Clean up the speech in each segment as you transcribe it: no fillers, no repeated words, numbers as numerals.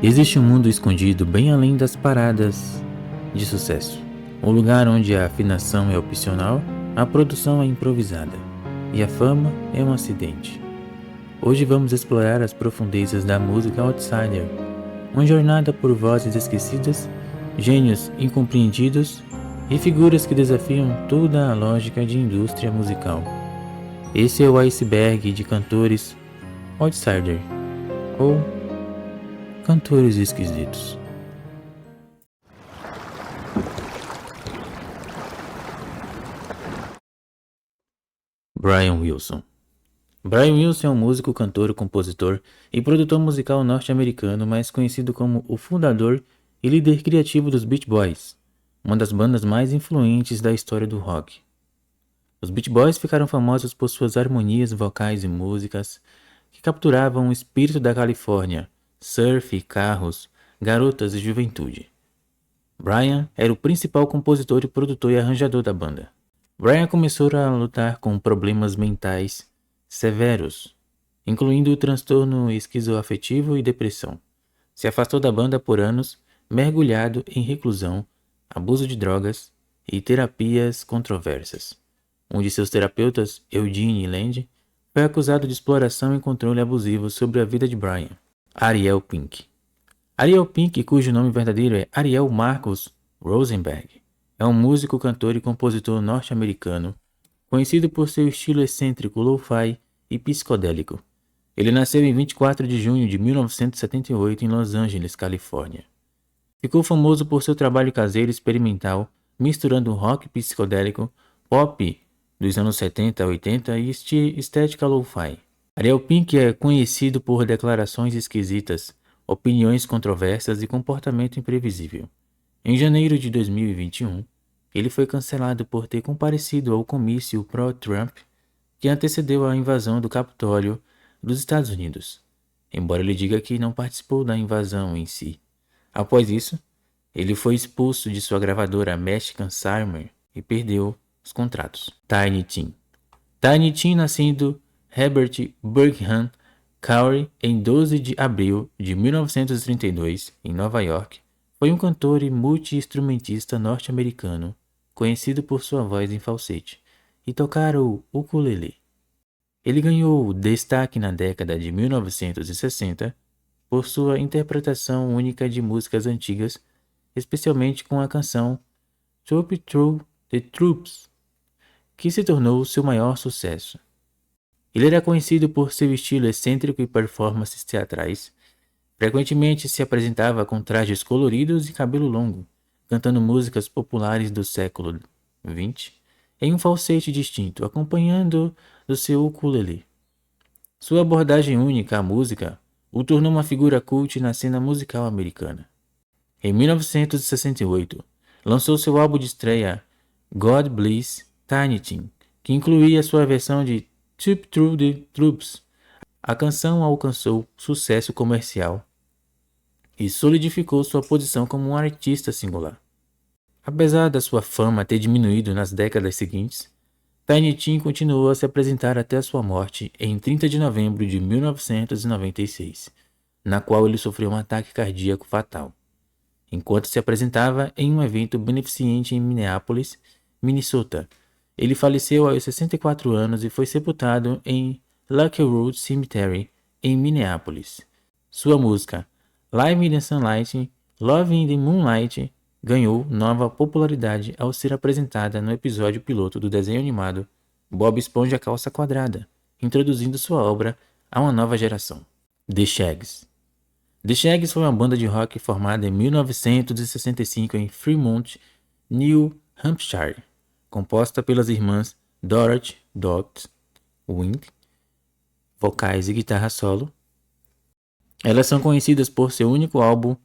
Existe um mundo escondido bem além das paradas de sucesso. Um lugar onde a afinação é opcional, a produção é improvisada e a fama é um acidente. Hoje vamos explorar as profundezas da música outsider, uma jornada por vozes esquecidas, gênios incompreendidos e figuras que desafiam toda a lógica de indústria musical. Esse é o iceberg de cantores outsider ou cantores esquisitos. Brian Wilson. Brian Wilson é um músico, cantor, compositor e produtor musical norte-americano, mais conhecido como o fundador e líder criativo dos Beach Boys, uma das bandas mais influentes da história do rock. Os Beach Boys ficaram famosos por suas harmonias vocais e músicas que capturavam o espírito da Califórnia, surf, carros, garotas e juventude. Brian era o principal compositor, produtor e arranjador da banda. Brian começou a lutar com problemas mentais severos, incluindo o transtorno esquizoafetivo e depressão. Se afastou da banda por anos, mergulhado em reclusão, abuso de drogas e terapias controversas. Um de seus terapeutas, Eugene Land, foi acusado de exploração e controle abusivo sobre a vida de Brian. Ariel Pink. Ariel Pink, cujo nome verdadeiro é Ariel Marcus Rosenberg, é um músico, cantor e compositor norte-americano, conhecido por seu estilo excêntrico lo-fi e psicodélico. Ele nasceu em 24 de junho de 1978 em Los Angeles, Califórnia. Ficou famoso por seu trabalho caseiro experimental, misturando rock psicodélico, pop dos anos 70 a 80 e estética lo-fi. Ariel Pink é conhecido por declarações esquisitas, opiniões controversas e comportamento imprevisível. Em janeiro de 2021, ele foi cancelado por ter comparecido ao comício pró-Trump que antecedeu a invasão do Capitólio dos Estados Unidos, embora ele diga que não participou da invasão em si. Após isso, ele foi expulso de sua gravadora Mexican Summer e perdeu os contratos. Tiny Tim. Tiny Tim, nascido Herbert Burgham Cowrie em 12 de abril de 1932, em Nova York, foi um cantor e multi-instrumentista norte-americano, conhecido por sua voz em falsete e tocar o ukulele. Ele ganhou destaque na década de 1960 por sua interpretação única de músicas antigas, especialmente com a canção Troop Through the Troops, que se tornou seu maior sucesso. Ele era conhecido por seu estilo excêntrico e performances teatrais. Frequentemente se apresentava com trajes coloridos e cabelo longo, cantando músicas populares do século XX em um falsete distinto, acompanhando do seu ukulele. Sua abordagem única à música o tornou uma figura cult na cena musical americana. Em 1968, lançou seu álbum de estreia God Bless Tiny Tim, que incluía sua versão de Troop Through the Troops. A canção alcançou sucesso comercial e solidificou sua posição como um artista singular. Apesar da sua fama ter diminuído nas décadas seguintes, Tiny Tim continuou a se apresentar até a sua morte em 30 de novembro de 1996, na qual ele sofreu um ataque cardíaco fatal, enquanto se apresentava em um evento beneficente em Minneapolis, Minnesota. Ele faleceu aos 64 anos e foi sepultado em Lakewood Cemetery, em Minneapolis. Sua música Live in the Sunlight, Love in the Moonlight ganhou nova popularidade ao ser apresentada no episódio piloto do desenho animado Bob Esponja Calça Quadrada, introduzindo sua obra a uma nova geração. The Shaggs. The Shaggs foi uma banda de rock formada em 1965 em Fremont, New Hampshire, composta pelas irmãs Dorothy Dot Wing, vocais e guitarra solo. Elas são conhecidas por seu único álbum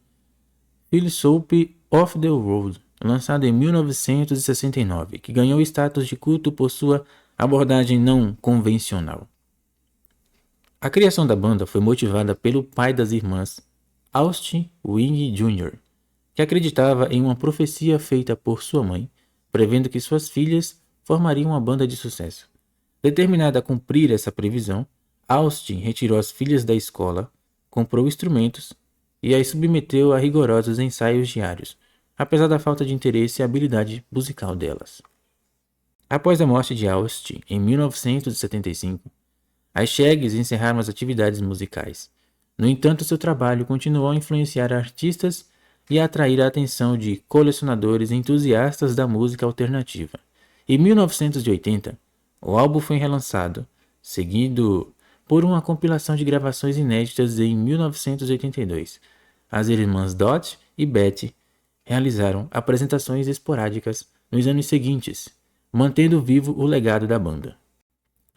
Philosophy of the World, lançado em 1969, que ganhou status de culto por sua abordagem não convencional. A criação da banda foi motivada pelo pai das irmãs, Austin Wing Jr., que acreditava em uma profecia feita por sua mãe, prevendo que suas filhas formariam uma banda de sucesso. Determinada a cumprir essa previsão, Austin retirou as filhas da escola, comprou instrumentos e as submeteu a rigorosos ensaios diários, apesar da falta de interesse e habilidade musical delas. Após a morte de Austin em 1975, as Shaggs encerraram as atividades musicais. No entanto, seu trabalho continuou a influenciar artistas e a atrair a atenção de colecionadores e entusiastas da música alternativa. Em 1980, o álbum foi relançado, seguido por uma compilação de gravações inéditas em 1982. As irmãs Dot e Betty realizaram apresentações esporádicas nos anos seguintes, mantendo vivo o legado da banda.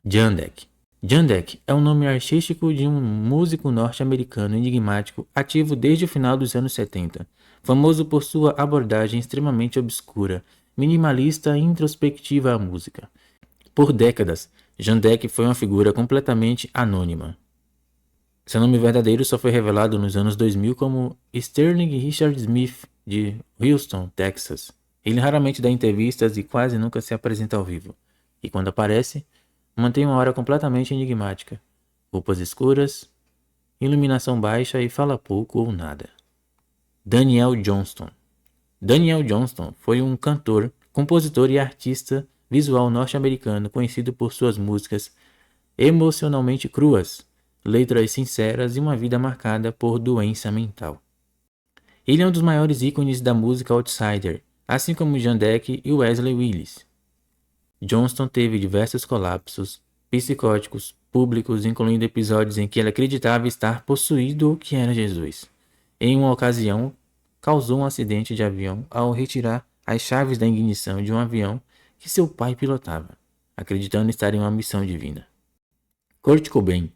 Jandek. Jandek é o nome artístico de um músico norte-americano enigmático ativo desde o final dos anos 70, famoso por sua abordagem extremamente obscura, minimalista e introspectiva à música. Por décadas, Jandek foi uma figura completamente anônima. Seu nome verdadeiro só foi revelado nos anos 2000 como Sterling Richard Smith, de Houston, Texas. Ele raramente dá entrevistas e quase nunca se apresenta ao vivo. E quando aparece, mantém uma aura completamente enigmática, roupas escuras, iluminação baixa e fala pouco ou nada. Daniel Johnston. Daniel Johnston foi um cantor, compositor e artista visual norte-americano conhecido por suas músicas emocionalmente cruas, letras sinceras e uma vida marcada por doença mental. Ele é um dos maiores ícones da música outsider, assim como Jandek e Wesley Willis. Johnston teve diversos colapsos psicóticos públicos, incluindo episódios em que ele acreditava estar possuído ou que era Jesus. Em uma ocasião, causou um acidente de avião ao retirar as chaves da ignição de um avião que seu pai pilotava, acreditando estar em uma missão divina. Kurt Cobain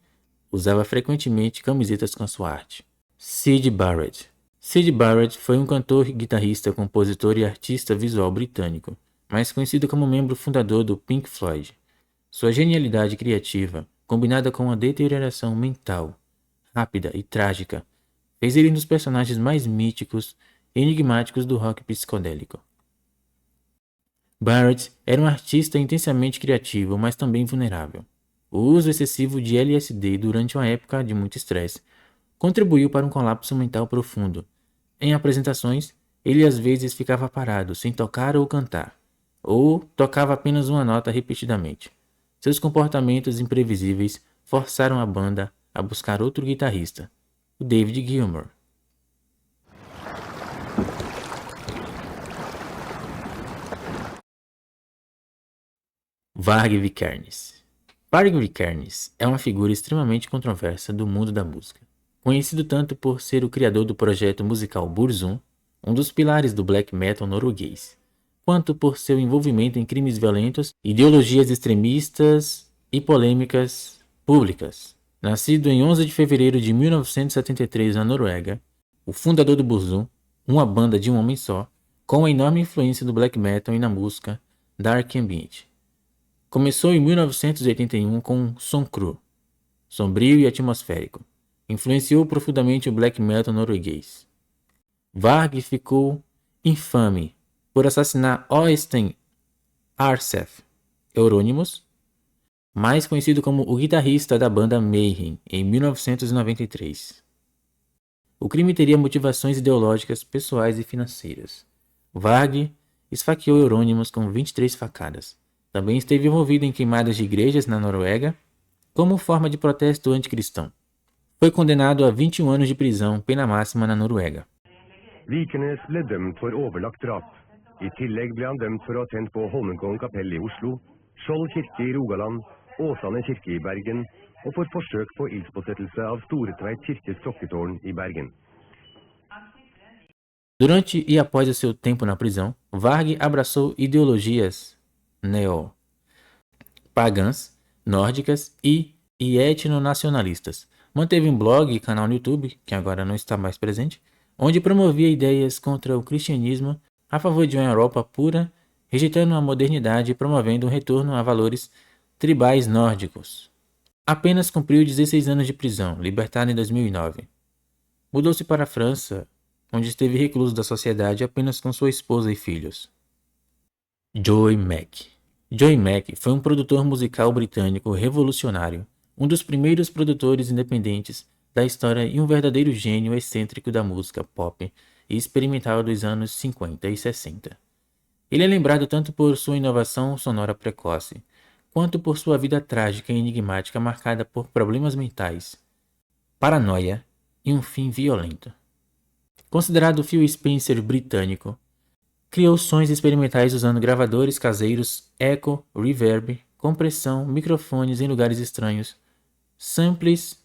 usava frequentemente camisetas com sua arte. Syd Barrett. Syd Barrett foi um cantor, guitarrista, compositor e artista visual britânico, mais conhecido como membro fundador do Pink Floyd. Sua genialidade criativa, combinada com uma deterioração mental rápida e trágica, fez ele um dos personagens mais míticos e enigmáticos do rock psicodélico. Barrett era um artista intensamente criativo, mas também vulnerável. O uso excessivo de LSD durante uma época de muito estresse contribuiu para um colapso mental profundo. Em apresentações, ele às vezes ficava parado, sem tocar ou cantar, ou tocava apenas uma nota repetidamente. Seus comportamentos imprevisíveis forçaram a banda a buscar outro guitarrista, o David Gilmour. Varg Vikernes. Varg Vikernes é uma figura extremamente controversa do mundo da música, conhecido tanto por ser o criador do projeto musical Burzum, um dos pilares do black metal norueguês, quanto por seu envolvimento em crimes violentos, ideologias extremistas e polêmicas públicas. Nascido em 11 de fevereiro de 1973 na Noruega, o fundador do Burzum, uma banda de um homem só, com a enorme influência do black metal e na música dark ambient. Começou em 1981 com um som cru, sombrio e atmosférico. Influenciou profundamente o black metal norueguês. Varg ficou infame por assassinar Øystein Aarseth Euronymous, mais conhecido como o guitarrista da banda Mayhem, em 1993. O crime teria motivações ideológicas, pessoais e financeiras. Varg esfaqueou Euronymous com 23 facadas. Também esteve envolvido em queimadas de igrejas na Noruega, como forma de protesto anticristão. Foi condenado a 21 anos de prisão, pena máxima na Noruega. Vikernes ble dømt for overlagt drap. I tillegg ble han dømt for å ha tent på Holmenkollen kapell i Oslo, Skjold kirke i Rogaland, Åsane kirke i Bergen og for forsøk på ildspåsettelse av Storetveit kirkes klokketårn i Bergen. Durante e após o seu tempo na prisão, Varg abraçou ideologias neo-pagãs, nórdicas e etnonacionalistas. Manteve um blog e canal no YouTube, que agora não está mais presente, onde promovia ideias contra o cristianismo a favor de uma Europa pura, rejeitando a modernidade e promovendo um retorno a valores tribais nórdicos. Apenas cumpriu 16 anos de prisão, libertado em 2009. Mudou-se para a França, onde esteve recluso da sociedade apenas com sua esposa e filhos. Joey Mack. Joey Mack foi um produtor musical britânico revolucionário, um dos primeiros produtores independentes da história e um verdadeiro gênio excêntrico da música pop e experimental dos anos 50 e 60. Ele é lembrado tanto por sua inovação sonora precoce, quanto por sua vida trágica e enigmática marcada por problemas mentais, paranoia e um fim violento. Considerado o Phil Spencer britânico, criou sons experimentais usando gravadores caseiros, eco, reverb, compressão, microfones em lugares estranhos, samples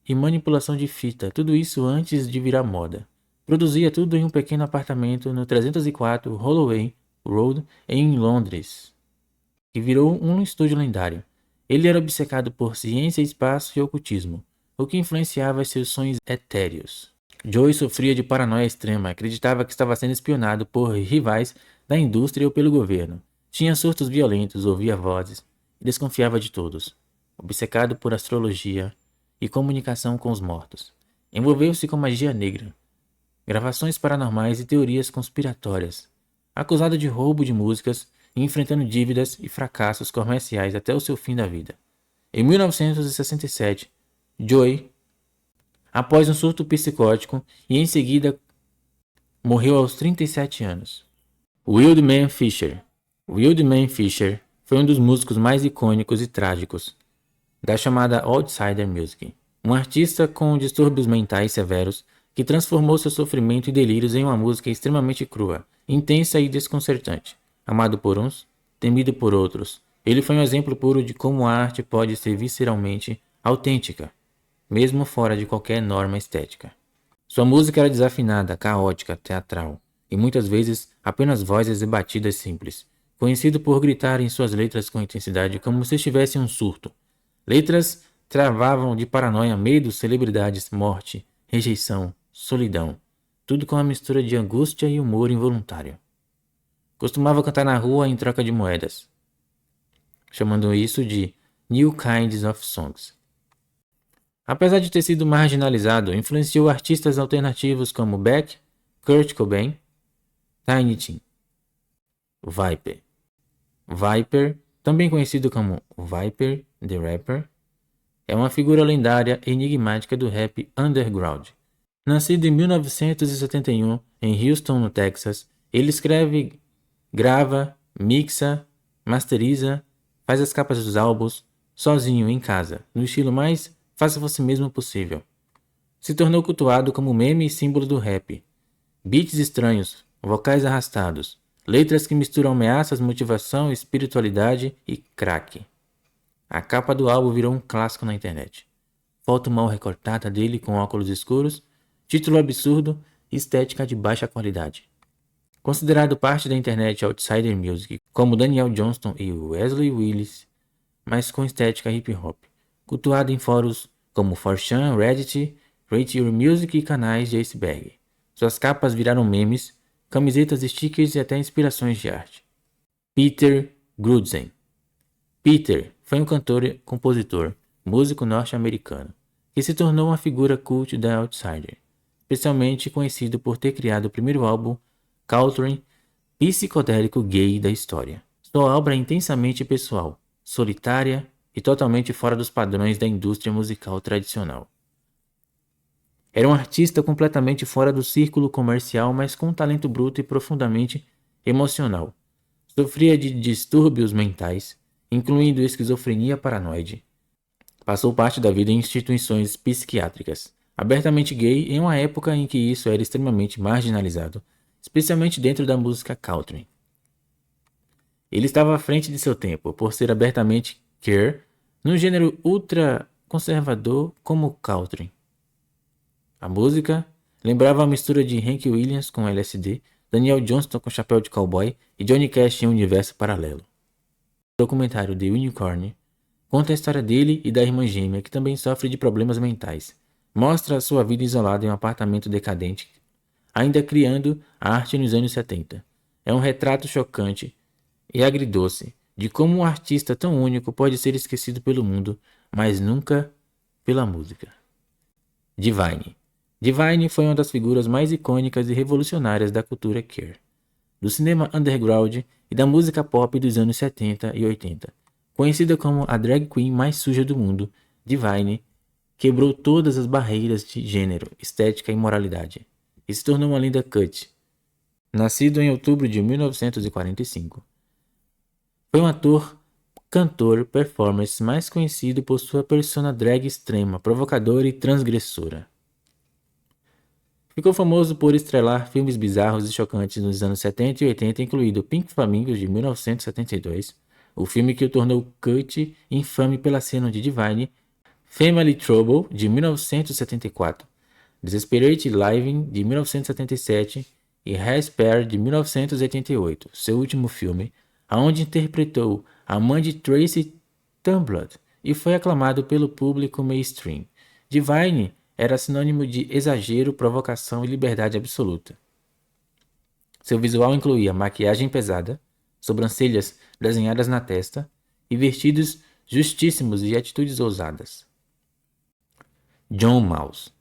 e manipulação de fita, tudo isso antes de virar moda. Produzia tudo em um pequeno apartamento no 304 Holloway Road, em Londres, que virou um estúdio lendário. Ele era obcecado por ciência, espaço e ocultismo, o que influenciava seus sonhos etéreos. Joey sofria de paranoia extrema, acreditava que estava sendo espionado por rivais da indústria ou pelo governo. Tinha surtos violentos, ouvia vozes e desconfiava de todos. Obcecado por astrologia e comunicação com os mortos. Envolveu-se com magia negra, gravações paranormais e teorias conspiratórias. Acusado de roubo de músicas e enfrentando dívidas e fracassos comerciais até o seu fim da vida. Em 1967, Joey, após um surto psicótico e em seguida morreu aos 37 anos. Wildman Fisher. Wildman Fisher foi um dos músicos mais icônicos e trágicos da chamada Outsider Music, um artista com distúrbios mentais severos que transformou seu sofrimento e delírios em uma música extremamente crua, intensa e desconcertante. Amado por uns, temido por outros, ele foi um exemplo puro de como a arte pode ser visceralmente autêntica, mesmo fora de qualquer norma estética. Sua música era desafinada, caótica, teatral, e muitas vezes apenas vozes e batidas simples, conhecido por gritar em suas letras com intensidade como se estivesse em um surto. Letras travavam de paranoia, medo, celebridades, morte, rejeição, solidão, tudo com uma mistura de angústia e humor involuntário. Costumava cantar na rua em troca de moedas, chamando isso de New Kinds of Songs. Apesar de ter sido marginalizado, influenciou artistas alternativos como Beck, Kurt Cobain, Tiny Tim. Viper. Viper, também conhecido como Viper the Rapper, é uma figura lendária e enigmática do rap underground. Nascido em 1971 em Houston, no Texas, ele escreve, grava, mixa, masteriza, faz as capas dos álbuns sozinho em casa, no estilo mais faça você mesmo possível. Se tornou cultuado como meme e símbolo do rap. Beats estranhos, vocais arrastados, letras que misturam ameaças, motivação, espiritualidade e crack. A capa do álbum virou um clássico na internet. Foto mal recortada dele com óculos escuros, título absurdo e estética de baixa qualidade. Considerado parte da internet Outsider Music, como Daniel Johnston e Wesley Willis, mas com estética hip hop. Cultuado em fóruns como 4chan, Reddit, Rate Your Music e canais de iceberg. Suas capas viraram memes, camisetas, stickers e até inspirações de arte. Peter Grudzen. Peter foi um cantor, compositor, músico norte-americano, que se tornou uma figura cult da Outsider, especialmente conhecido por ter criado o primeiro álbum country psicodélico gay da história. Sua obra é intensamente pessoal, solitária e totalmente fora dos padrões da indústria musical tradicional. Era um artista completamente fora do círculo comercial, mas com um talento bruto e profundamente emocional. Sofria de distúrbios mentais, incluindo esquizofrenia paranoide. Passou parte da vida em instituições psiquiátricas, abertamente gay em uma época em que isso era extremamente marginalizado, especialmente dentro da música country. Ele estava à frente de seu tempo, por ser abertamente queer, num gênero ultra conservador como o country. A música lembrava a mistura de Hank Williams com LSD, Daniel Johnston com chapéu de cowboy e Johnny Cash em um universo paralelo. O documentário The Unicorn conta a história dele e da irmã gêmea, que também sofre de problemas mentais. Mostra a sua vida isolada em um apartamento decadente, ainda criando a arte nos anos 70. É um retrato chocante e agridoce de como um artista tão único pode ser esquecido pelo mundo, mas nunca pela música. Divine. Divine foi uma das figuras mais icônicas e revolucionárias da cultura queer, do cinema underground e da música pop dos anos 70 e 80. Conhecida como a drag queen mais suja do mundo, Divine quebrou todas as barreiras de gênero, estética e moralidade, e se tornou uma lenda cult. Nascido em outubro de 1945. Foi um ator, cantor, performance mais conhecido por sua persona drag extrema, provocadora e transgressora. Ficou famoso por estrelar filmes bizarros e chocantes nos anos 70 e 80, incluindo Pink Flamingos, de 1972, o filme que o tornou cult e infame pela cena de Divine, Family Trouble, de 1974, Desperate Living, de 1977 e Hairspray, de 1988, seu último filme, onde interpretou a mãe de Tracy Turnblad e foi aclamado pelo público mainstream. Divine era sinônimo de exagero, provocação e liberdade absoluta. Seu visual incluía maquiagem pesada, sobrancelhas desenhadas na testa e vestidos justíssimos e atitudes ousadas. John Mouse.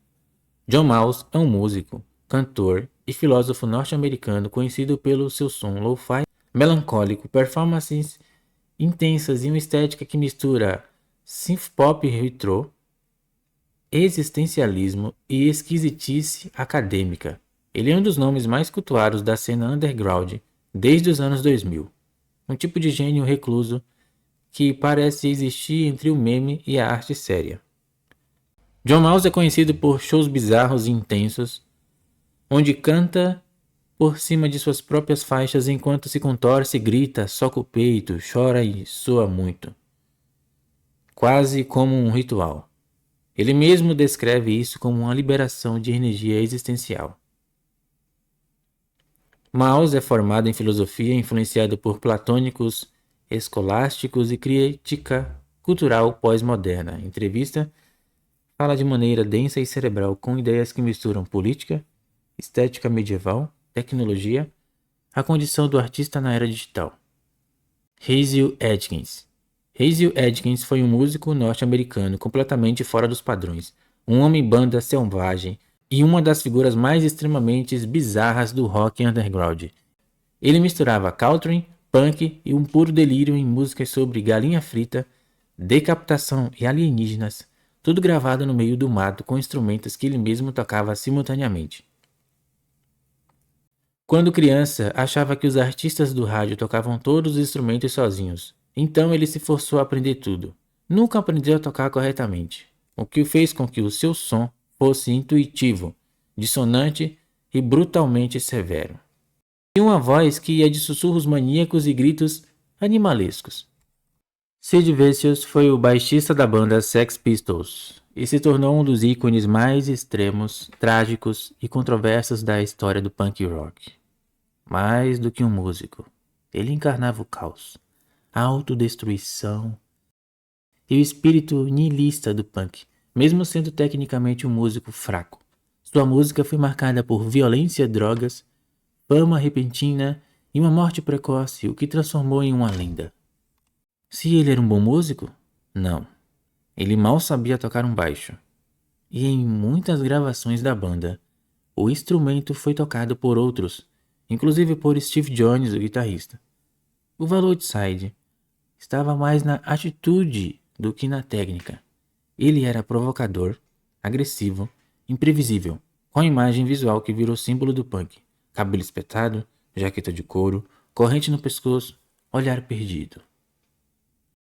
John Mouse é um músico, cantor e filósofo norte-americano conhecido pelo seu som lo-fi melancólico, performances intensas e uma estética que mistura synth-pop retrô, existencialismo e esquisitice acadêmica. Ele é um dos nomes mais cultuados da cena underground desde os anos 2000. Um tipo de gênio recluso que parece existir entre o meme e a arte séria. John Mouse é conhecido por shows bizarros e intensos, onde canta por cima de suas próprias faixas enquanto se contorce, grita, soca o peito, chora e soa muito. Quase como um ritual. Ele mesmo descreve isso como uma liberação de energia existencial. Mouse é formado em filosofia, influenciado por platônicos, escolásticos e crítica cultural pós-moderna. Em entrevista, fala de maneira densa e cerebral com ideias que misturam política, estética medieval, tecnologia, a condição do artista na era digital. Hazel Adkins. Hazel Adkins foi um músico norte-americano completamente fora dos padrões, um homem-banda selvagem e uma das figuras mais extremamente bizarras do rock underground. Ele misturava country, punk e um puro delírio em músicas sobre galinha frita, decapitação e alienígenas, tudo gravado no meio do mato com instrumentos que ele mesmo tocava simultaneamente. Quando criança, achava que os artistas do rádio tocavam todos os instrumentos sozinhos. Então ele se forçou a aprender tudo. Nunca aprendeu a tocar corretamente, o que fez com que o seu som fosse intuitivo, dissonante e brutalmente severo. Tinha uma voz que ia de sussurros maníacos e gritos animalescos. Sid Vicious foi o baixista da banda Sex Pistols e se tornou um dos ícones mais extremos, trágicos e controversos da história do punk rock. Mais do que um músico, ele encarnava o caos, a autodestruição e o espírito nihilista do punk, mesmo sendo tecnicamente um músico fraco. Sua música foi marcada por violência, drogas, fama repentina e uma morte precoce, o que transformou em uma lenda. Se ele era um bom músico? Não. Ele mal sabia tocar um baixo. E em muitas gravações da banda, o instrumento foi tocado por outros, inclusive por Steve Jones, o guitarrista. O valor de Side estava mais na atitude do que na técnica. Ele era provocador, agressivo, imprevisível, com a imagem visual que virou símbolo do punk. Cabelo espetado, jaqueta de couro, corrente no pescoço, olhar perdido.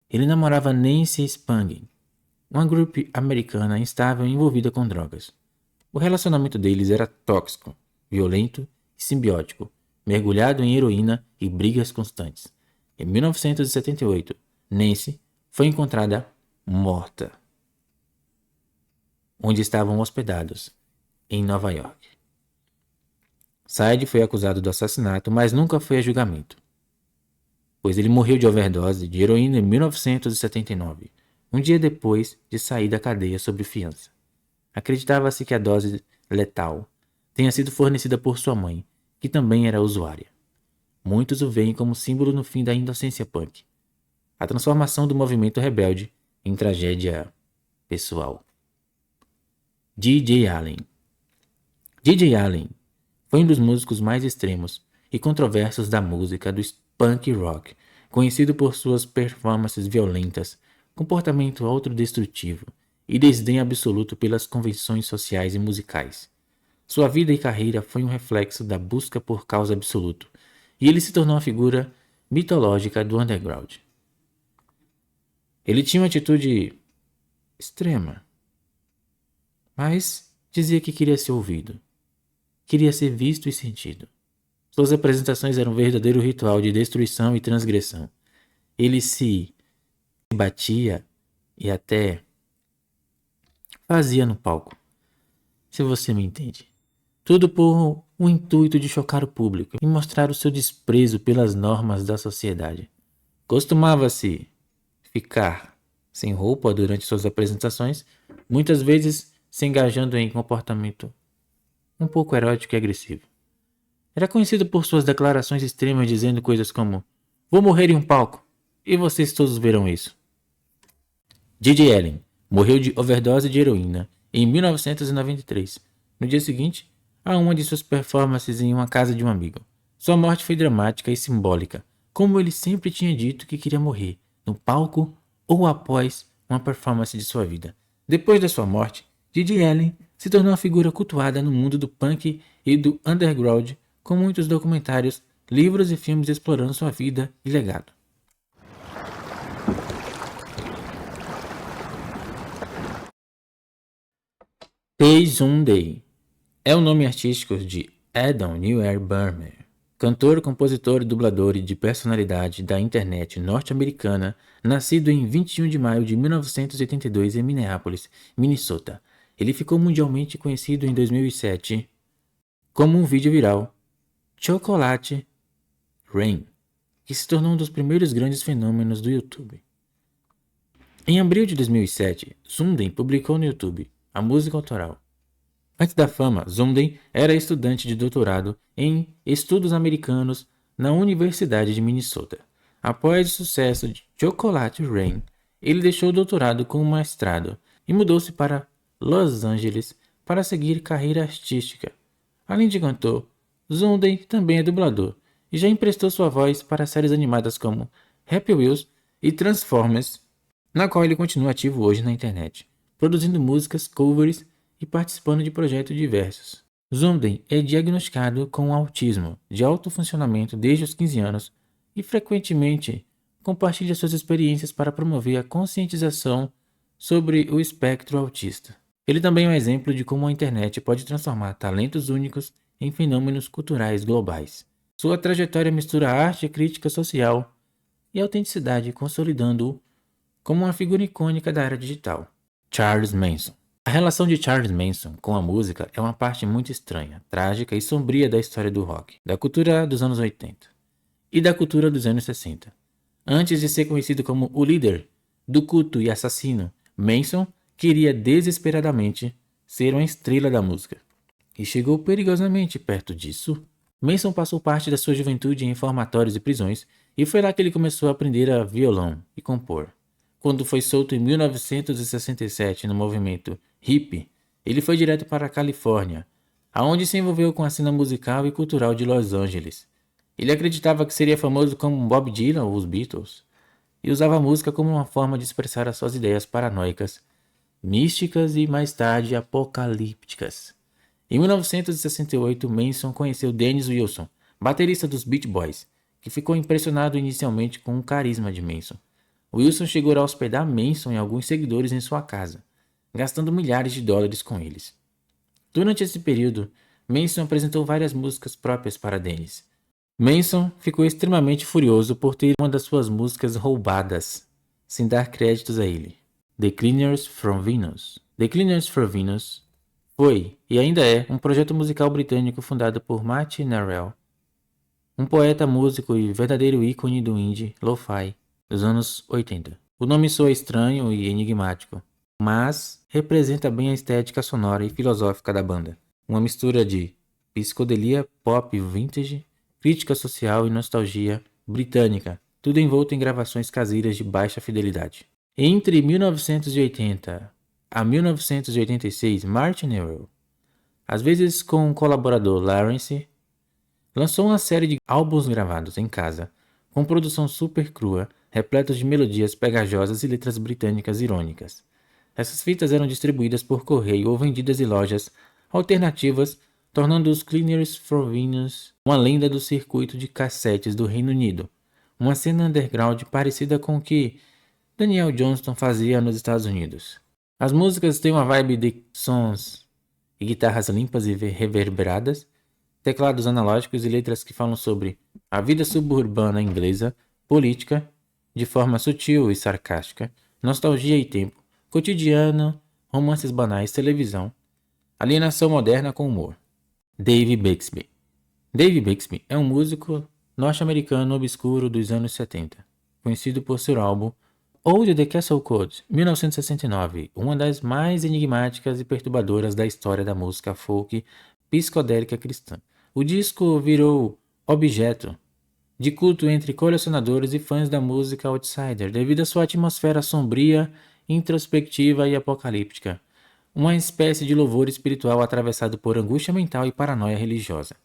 Ele namorava Nancy Spungen, uma grupo americana instável envolvida com drogas. O relacionamento deles era tóxico, violento e simbiótico, mergulhado em heroína e brigas constantes. Em 1978, Nancy foi encontrada morta, onde estavam hospedados, em Nova York. Side foi acusado do assassinato, mas nunca foi a julgamento, pois ele morreu de overdose de heroína em 1979, um dia depois de sair da cadeia sob fiança. Acreditava-se que a dose letal tenha sido fornecida por sua mãe, que também era usuária. Muitos o veem como símbolo no fim da inocência punk, a transformação do movimento rebelde em tragédia pessoal. DJ Allen. DJ Allen foi um dos músicos mais extremos e controversos da música do punk rock, conhecido por suas performances violentas, comportamento autodestrutivo e desdém absoluto pelas convenções sociais e musicais. Sua vida e carreira foi um reflexo da busca por caos absoluto, e ele se tornou uma figura mitológica do underground. Ele tinha uma atitude extrema, mas dizia que queria ser ouvido, queria ser visto e sentido. Suas apresentações eram um verdadeiro ritual de destruição e transgressão. Ele se batia e até fazia no palco, se você me entende. Tudo por o intuito de chocar o público e mostrar o seu desprezo pelas normas da sociedade. Costumava-se ficar sem roupa durante suas apresentações, muitas vezes se engajando em comportamento um pouco erótico e agressivo. Era conhecido por suas declarações extremas dizendo coisas como: "Vou morrer em um palco, e vocês todos verão isso." Gigi Allen morreu de overdose de heroína em 1993, no dia seguinte a uma de suas performances em uma casa de um amigo. Sua morte foi dramática e simbólica, como ele sempre tinha dito que queria morrer, no palco ou após uma performance de sua vida. Depois da sua morte, Gigi Allen se tornou uma figura cultuada no mundo do punk e do underground, com muitos documentários, livros e filmes explorando sua vida e legado. Tae Sunday é o nome artístico de Adam Newer Burmer, cantor, compositor, dublador e de personalidade da internet norte-americana, nascido em 21 de maio de 1982 em Minneapolis, Minnesota. Ele ficou mundialmente conhecido em 2007 como um vídeo viral, Chocolate Rain, que se tornou um dos primeiros grandes fenômenos do YouTube. Em abril de 2007, Sunday publicou no YouTube a música autoral. Antes da fama, Sunday era estudante de doutorado em estudos americanos na Universidade de Minnesota. Após o sucesso de Chocolate Rain, ele deixou o doutorado com um mestrado e mudou-se para Los Angeles para seguir carreira artística. Além de cantor, Sunday também é dublador e já emprestou sua voz para séries animadas como Happy Wheels e Transformers, na qual ele continua ativo hoje na internet, produzindo músicas, covers e participando de projetos diversos. Sunday é diagnosticado com autismo de alto funcionamento desde os 15 anos e frequentemente compartilha suas experiências para promover a conscientização sobre o espectro autista. Ele também é um exemplo de como a internet pode transformar talentos únicos em fenômenos culturais globais. Sua trajetória mistura arte, crítica social e autenticidade, consolidando-o como uma figura icônica da era digital. Charles Manson. A relação de Charles Manson com a música é uma parte muito estranha, trágica e sombria da história do rock, da cultura dos anos 80 e da cultura dos anos 60. Antes de ser conhecido como o líder do culto e assassino, Manson queria desesperadamente ser uma estrela da música. E chegou perigosamente perto disso. Manson passou parte da sua juventude em reformatórios e prisões, e foi lá que ele começou a aprender a violão e compor. Quando foi solto em 1967 no movimento hippie, ele foi direto para a Califórnia, aonde se envolveu com a cena musical e cultural de Los Angeles. Ele acreditava que seria famoso como Bob Dylan ou os Beatles, e usava a música como uma forma de expressar as suas ideias paranoicas, místicas e mais tarde apocalípticas. Em 1968, Manson conheceu Dennis Wilson, baterista dos Beach Boys, que ficou impressionado inicialmente com o carisma de Manson. Wilson chegou a hospedar Manson e alguns seguidores em sua casa, gastando milhares de dólares com eles. Durante esse período, Manson apresentou várias músicas próprias para Dennis. Manson ficou extremamente furioso por ter uma das suas músicas roubadas, sem dar créditos a ele. The Cleaners from Venus. The Cleaners from Venus foi, e ainda é, um projeto musical britânico fundado por Martin Narell, um poeta, músico e verdadeiro ícone do indie lo-fi dos anos 80. O nome soa estranho e enigmático, mas representa bem a estética sonora e filosófica da banda. Uma mistura de psicodelia pop vintage, crítica social e nostalgia britânica, tudo envolto em gravações caseiras de baixa fidelidade. Entre 1980 a 1986, Martin Narell, às vezes com o colaborador Lawrence, lançou uma série de álbuns gravados em casa, com produção super crua, repletos de melodias pegajosas e letras britânicas irônicas. Essas fitas eram distribuídas por correio ou vendidas em lojas alternativas, tornando os Cleaners for Venus uma lenda do circuito de cassetes do Reino Unido, uma cena underground parecida com o que Daniel Johnston fazia nos Estados Unidos. As músicas têm uma vibe de sons e guitarras limpas e reverberadas, teclados analógicos e letras que falam sobre a vida suburbana inglesa, política, de forma sutil e sarcástica, nostalgia e tempo, cotidiano, romances banais, televisão, alienação moderna com humor. Dave Bixby. Dave Bixby é um músico norte-americano obscuro dos anos 70, conhecido por seu álbum Old the Castle Code, 1969, uma das mais enigmáticas e perturbadoras da história da música folk psicodélica cristã. O disco virou objeto de culto entre colecionadores e fãs da música outsider devido à sua atmosfera sombria, introspectiva e apocalíptica, uma espécie de louvor espiritual atravessado por angústia mental e paranoia religiosa.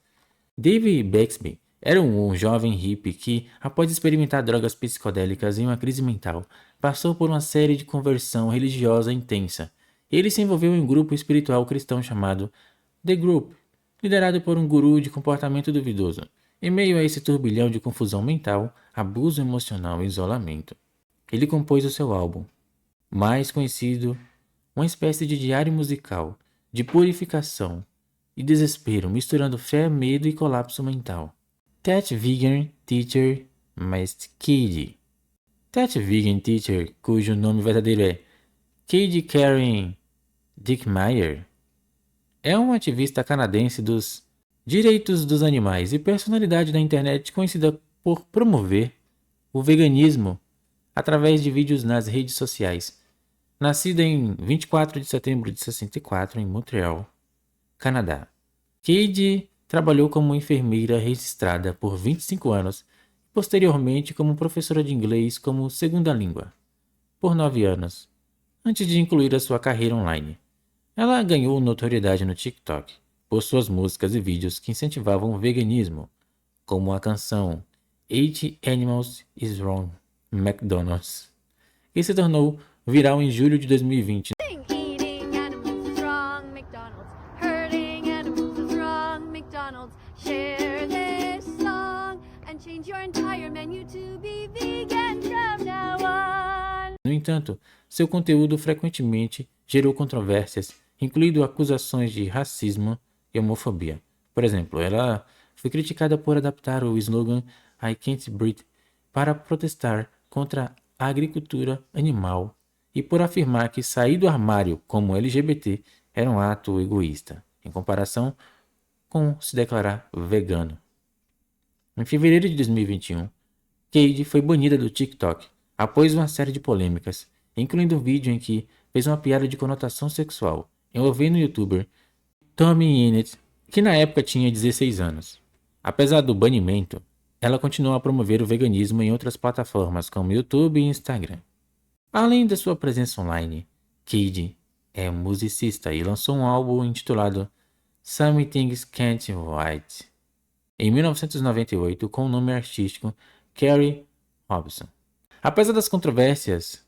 Dave Bixby era um jovem hippie que, após experimentar drogas psicodélicas em uma crise mental, passou por uma série de conversão religiosa intensa. Ele se envolveu em um grupo espiritual cristão chamado The Group, liderado por um guru de comportamento duvidoso. Em meio a esse turbilhão de confusão mental, abuso emocional e isolamento, ele compôs o seu álbum, mais conhecido, uma espécie de diário musical, de purificação e desespero, misturando fé, medo e colapso mental. That Vegan Teacher Must Kid. That Vegan Teacher, cujo nome verdadeiro é Kid Karen Dickmeyer, é uma ativista canadense dos direitos dos animais e personalidade da internet conhecida por promover o veganismo através de vídeos nas redes sociais. Nascida em 24 de setembro de 64 em Montreal, Canadá, Kade trabalhou como enfermeira registrada por 25 anos e posteriormente como professora de inglês como segunda língua por 9 anos, antes de incluir a sua carreira online. Ela ganhou notoriedade no TikTok por suas músicas e vídeos que incentivavam o veganismo, como a canção Eight Animals is Wrong, McDonald's, que se tornou viral em julho de 2020. Eating animals is wrong, McDonald's. Hurting animals is wrong, McDonald's. Share this song and change your entire menu to be vegan from now on. No entanto, seu conteúdo frequentemente gerou controvérsias, incluindo acusações de racismo e homofobia. Por exemplo, ela foi criticada por adaptar o slogan I Can't Breathe para protestar contra a agricultura animal e por afirmar que sair do armário como LGBT era um ato egoísta, em comparação com se declarar vegano. Em fevereiro de 2021, Kade foi banida do TikTok após uma série de polêmicas, incluindo um vídeo em que fez uma piada de conotação sexual envolvendo o youtuber Tommy Innit, que na época tinha 16 anos. Apesar do banimento, ela continuou a promover o veganismo em outras plataformas como YouTube e Instagram. Além da sua presença online, Kade é musicista e lançou um álbum intitulado Some Things Can't Wait em 1998 com o nome artístico Carrie Robson. Apesar das controvérsias,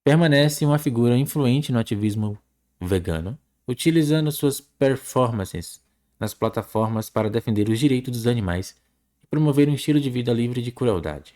permanece uma figura influente no ativismo vegano, utilizando suas performances nas plataformas para defender os direitos dos animais e promover um estilo de vida livre de crueldade.